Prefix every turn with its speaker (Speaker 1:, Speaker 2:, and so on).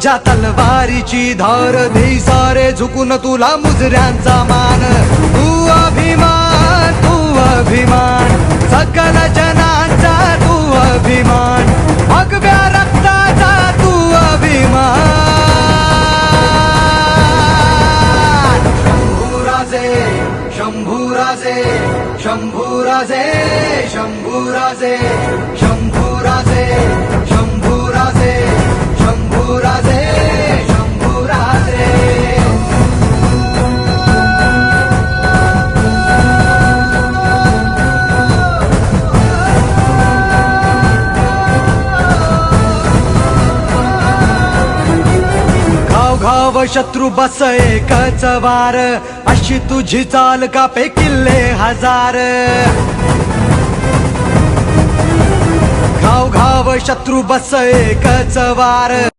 Speaker 1: तुझ्या तलवारीची धार देई सारे झुकून तुला मुजऱ्यांचा मान तू अभिमान सकल जनांचा तू अभिमान भगव्या रक्ताचा तू अभिमान शंभूराजे शंभूराजे शंभूराजे शंभूराजे शंभूराजे शंभूराजे शंभूराजे घाव घाव शत्रू बस एकच वार अशी तुझी चाल कापे किल्ले हजार घाव घाव शत्रू बस एकच वार